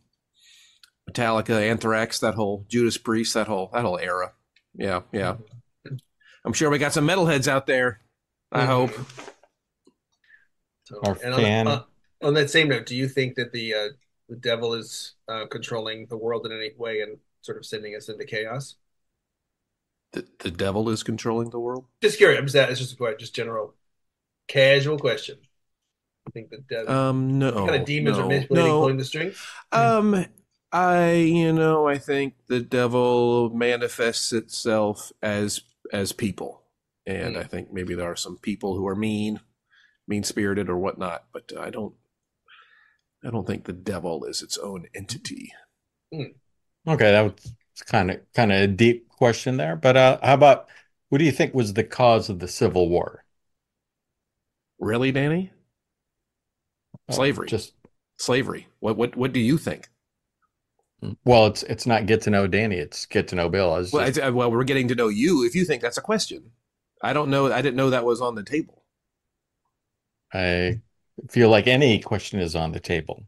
Metallica, Anthrax, that whole Judas Priest, that whole era. Yeah. I'm sure we got some metalheads out there. I hope. Our fan. On that same note, do you think that the devil is controlling the world in any way and sort of sending us into chaos? The devil is controlling the world? Just curious. It's just a question, just general. Casual question. I think that what kind of No, demons are no, manipulating, pulling no. the strings? Um, I think the devil manifests itself as people, and I Mm. think maybe there are some people who are mean spirited or whatnot, but I don't think the devil is its own entity. Mm. Okay, that was kind of a deep question there. But how about what do you think was the cause of the Civil War? Really, Danny? Slavery. Just Slavery. What do you think? well, it's not get to know Danny, it's get to know Bill. It's Well, just well, we're getting to know you. If you think that's a question, I don't know. I didn't know that was on the table. I feel like any question is on the table.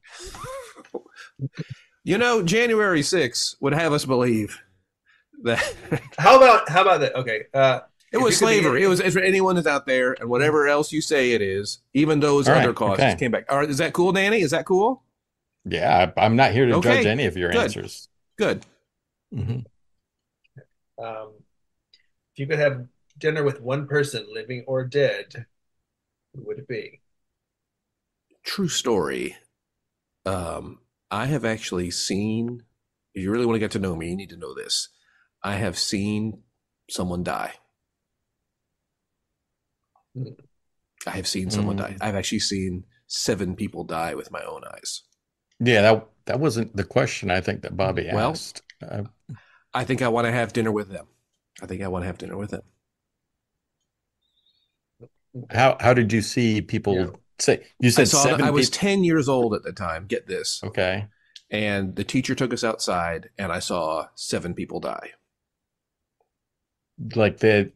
January 6th would have us believe that How about that? Okay. it If was you could be slavery. It was for anyone that's out there, and whatever else you say it is, even those All other right, causes okay. came back. All right, is that cool, Danny? Is that cool? Yeah, I'm not here to judge Okay, any of your good, answers. good. Mhm. if you could have dinner with one person, living or dead, who would it be? True story. I have actually seen. If you really want to get to know me, you need to know this. I have seen someone die. Hmm. I have seen someone die. Mm. I've actually seen 7 people die with my own eyes. Yeah, that wasn't the question I think that Bobby Well, asked. I think I want to have dinner with them. I think I want to have dinner with them. Okay. How did you see Yeah. people say you I said saw that I seven was people? 10 years old at the time. Get this. Okay. And the teacher took us outside, and I saw 7 people die. Like the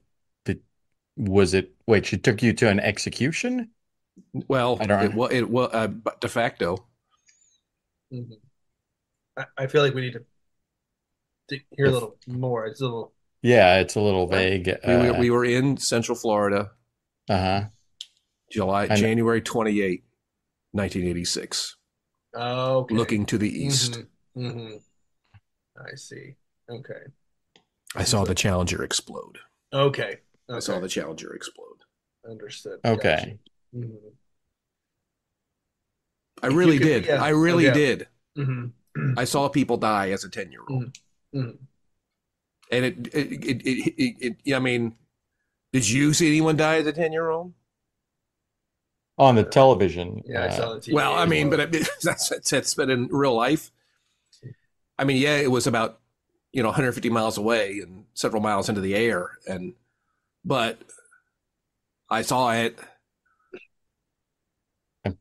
was it wait, she took you to an execution? Well, I don't it know. was de facto. Mhm. I feel like we need to hear a little more. It's a little. Yeah, it's a little What? vague. We were in Central Florida, Uh-huh. And January 28th, 1986, Okay. looking to the east. Hmm. I see. Okay. I saw the Challenger explode. Okay. I saw Okay. the Challenger explode. Understood. Gotcha. okay. Mhm. I If you really could did. be, yeah. I really Okay. did. Hmm. I saw people die as a 10-year-old. Hmm. And I mean, did you see anyone die as a 10-year-old? On the television. Yeah, I saw the Well, TV I as mean, well. but that's been in real life. I mean, yeah, it was about 150 miles away and several miles into the air, but I saw it. I mean,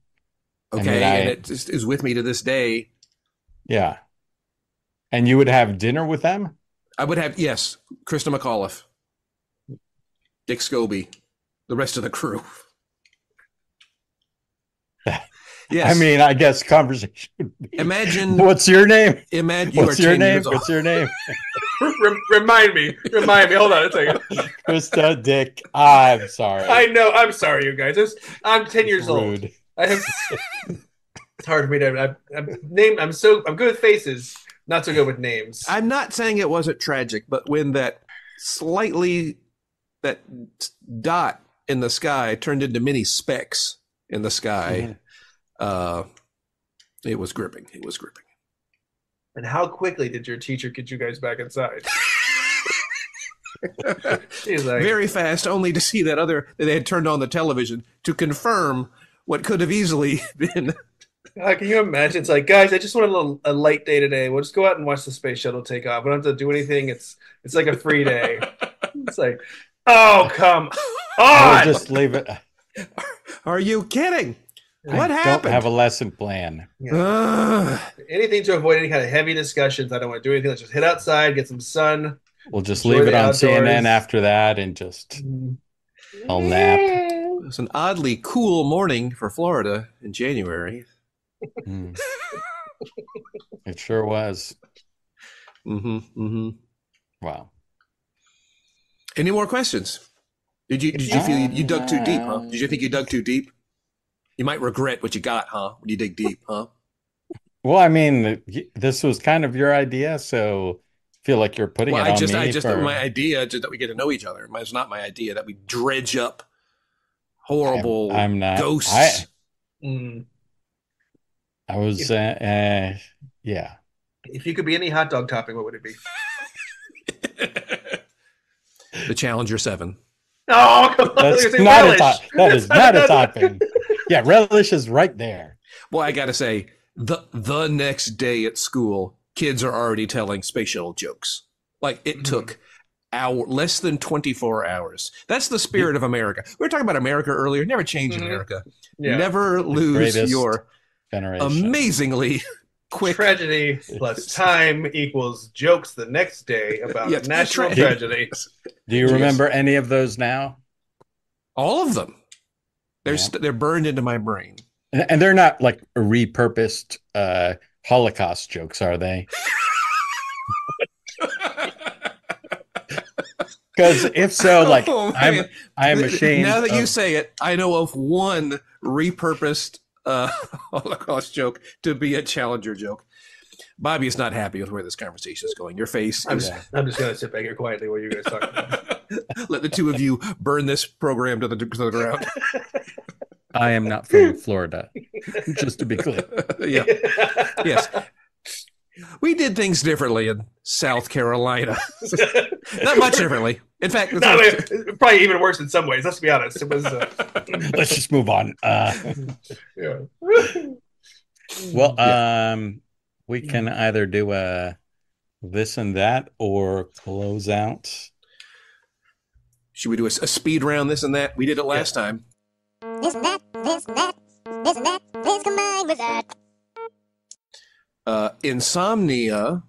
Okay, and it just is with me to this day. yeah. And you would have dinner with them? I would have, yes, Krista McAuliffe, Dick Scobie, the rest of the crew. I Yes. mean, I guess conversation would be, Imagine what's your name? you are What's your 10 name? years old. What's your name? Remind me. Hold on a second. Krista, Dick. I'm sorry. I know. I'm sorry, you guys. I'm 10 years old. Rude. I have. It's hard for me to. I'm good with faces, not so good with names. I'm not saying it wasn't tragic, but when that dot in the sky turned into many specks in the sky, it was gripping. It was gripping. And how quickly did your teacher get you guys back inside? She's like, Very fast, only to see that they had turned on the television to confirm what could have easily been. can you imagine? It's like, guys, I just want a light day today. We'll just go out and watch the space shuttle take off. We don't have to do anything. It's like a free day. It's like, oh, come I on. would just leave it. Are you kidding? What I happened? don't have a lesson plan. Yeah. Anything to avoid any kind of heavy discussions. I don't want to do anything. Let's just hit outside, get some sun. We'll just Enjoy leave it the on outdoors. CNN after that and just I'll nap. It's an oddly cool morning for Florida in January. Mm. It sure was. Mm-hmm. Mm-hmm. Wow. Any more questions? Did you feel you dug too deep, huh? Did you think you dug too deep? You might regret what you got, huh? When you dig deep, huh? Well, I mean, this was kind of your idea, so I feel like you're putting Well, it on me just for my idea just that we get to know each other. It's not my idea that we dredge up horrible I'm not. ghosts. I was, yeah. If you could be any hot dog topping, what would it be? The Challenger 7. Oh, come on. That's not a top. That is not a topping. Yeah, relish is right there. Well, I got to say, the next day at school, kids are already telling space shuttle jokes. Like, it took less than 24 hours. That's the spirit of America. We were talking about America earlier. Never change America. Yeah. Never lose your generation. Amazingly quick. Tragedy plus time equals jokes the next day about national tragedy. Do you remember any of those now? All of them. They're burned into my brain. And they're not like repurposed Holocaust jokes, are they? Because if so, like, I am ashamed. Now that you say it, I know of one repurposed Holocaust joke to be a Challenger joke. Bobby is not happy with where this conversation is going. Your face. I'm just going to sit back here quietly while you guys talk about it. Let the two of you burn this program to the ground. I am not from Florida, just to be clear. Yeah. Yes. We did things differently in South Carolina. Not much differently. In fact, probably even worse in some ways. Let's be honest. It was. Let's just move on. Yeah. Well, we can either do a this and that or close out. Should we do a speed round? This and that. We did it last time. This and that. This and that. This and that. This combined with that. Insomnia.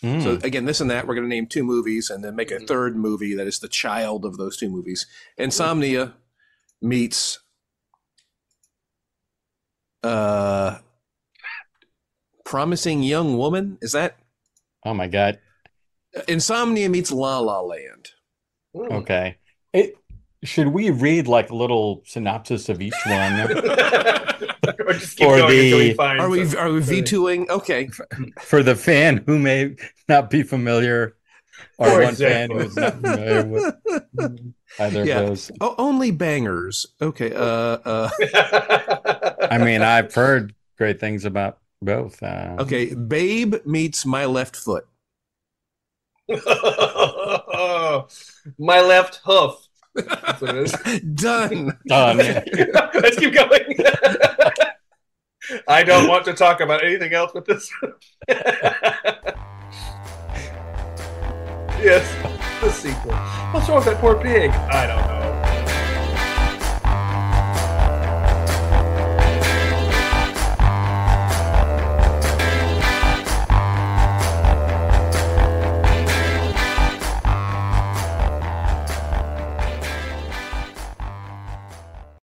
So again, this and that, we're going to name two movies and then make a third movie that is the child of those two movies. Insomnia meets Promising Young Woman. Is that? Oh my God. Insomnia meets La La Land. Okay. Should we read like a little synopsis of each one? Or just keep going until we find are we V2ing? Okay. For the fan who may not be familiar, or one fan who is not familiar with either of those. Oh, only bangers. Okay. I mean, I've heard great things about both. Okay. Babe meets My Left Foot. My Left Hoof. That's what it is. Done. Let's keep going. I don't want to talk about anything else with this. Yes, the sequel. What's wrong with that poor pig? I don't know.